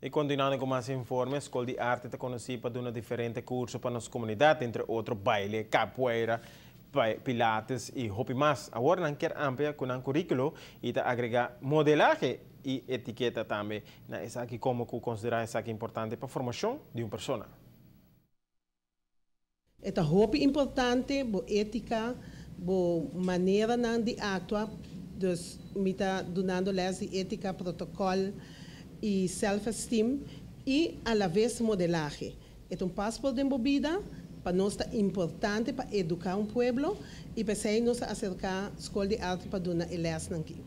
E continuando com mais informes, a Escola de Arte está conhecida para dar diferentes cursos para nossa comunidade, entre outros baile, capoeira, pilates e hobby mais. Agora não quer amplia com um currículo e está agregar modelagem e etiqueta também. Isso aqui como considerar isso aqui importante para a formação de uma pessoa. É hobby importante, a ética, a maneira de atuar, dus me está dando les de ética, protocolo e self-esteem e a la vez modelagem. É passo por dentro da vida, para nós é importante para educar pueblo e para nos acercar à escola de arte para dar elas aqui.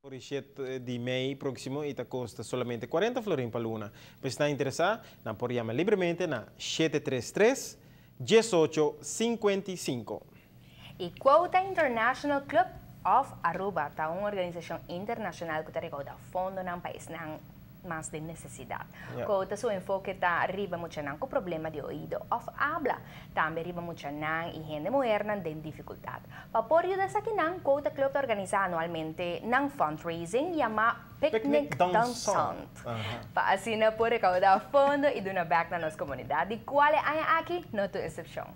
Por isso, de mês próximo, e custa somente 40 florins para luna. Se está interessado, não pode chamar livremente na 733-1855. E Quota International Club of Aruba, uma organização internacional que recauda fundo no país mais de necessidade. Quota seu enfoque está arriba muito com o problema de ouvido of habla, também arriba muito e gente moderna tem dificuldade. Para por isso aqui não, Quota Club organiza anualmente um fundraising chamado Picnic Dansant. Para assim por recaudar fundo e dar back na nossa comunidade. E qual é aqui? Não é exceção.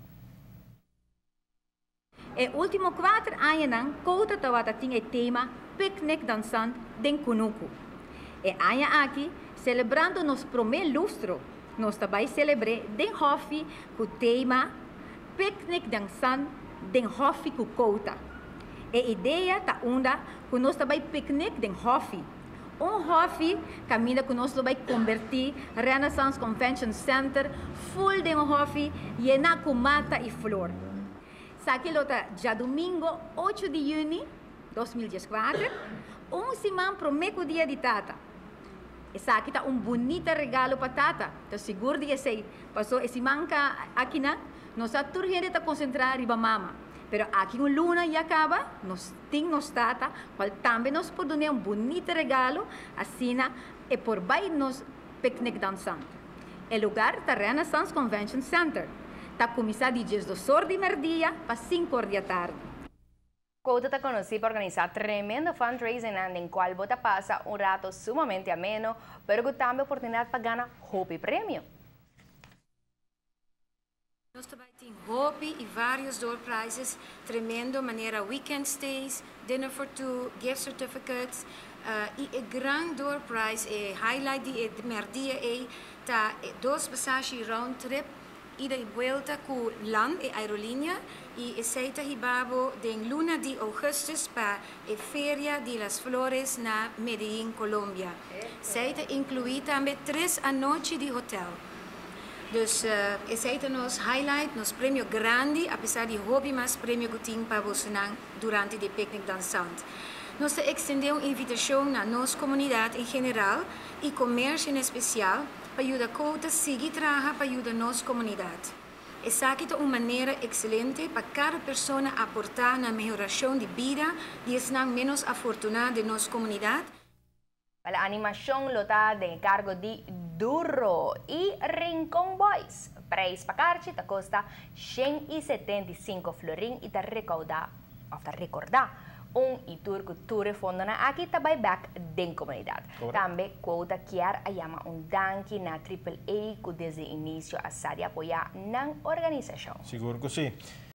E último 4 anos, Quota tem o tema Picnic Dansant den Kunuku. E aqui, celebrando nosso primeiro lustro, nós também celebramos den Hofi com o tema Picnic Dansant den Hofi com Quota. E a ideia está onda que nós também picnic den Hofi. Hofi caminha que nós também convertir Renaissance Convention Center full den Hofi e na com mata e flor. Aqui já domingo 8 de junho 2014, semana primeiro dia de Tata. Essa aqui está bonito regalo para Tata. Estou seguro de que se passou esse manca aqui nós estamos urgente a concentrar riba mama. Pero aqui luna e acaba, nós temos Tata, qual também nós podemos dar bonito regalo, assim e por baixo nos picnic dançante. O lugar está Renaissance Convention Center. Está começado de 10 horas de meio-dia para 5 horas da tarde. Quota está conhecido por organizar tremendo fundraising em qual você passa rato sumamente ameno, pero também a oportunidade para ganhar hobby prêmio. Nós também temos hobby e vários door prizes, tremendo maneira weekend stays, dinner for two, gift certificates, e o grande door prize, o highlight de meio-dia é 2 passagens round trip, ida e volta com land e aerolínea e aceita hibabo de luna de augustus para a Feria de las Flores na Medellín, Colômbia. Aceita incluir também 3 noites de hotel. Dus aceita nos highlight, nos prêmio grande, apesar de hobby, mas prêmio que tem para você durante o picnic dançante. Nós estendemos invitação na nossa comunidade em geral e comércio em especial para ajudar a Quota a seguir trabalhando para ajudar a nossa comunidade. Essa aqui é uma maneira excelente para cada pessoa aportar na melhoração de vida de as menos afortunadas de nossa comunidade. A animação lotada de cargo de Duro e Rincon Boys. Preço para carta custa 175 florin e recordar itur cultura fundo na aqui também back den comunidade. Também Quota quer a danke na AAA que desde o início a apoiar na organização. Seguro que sim.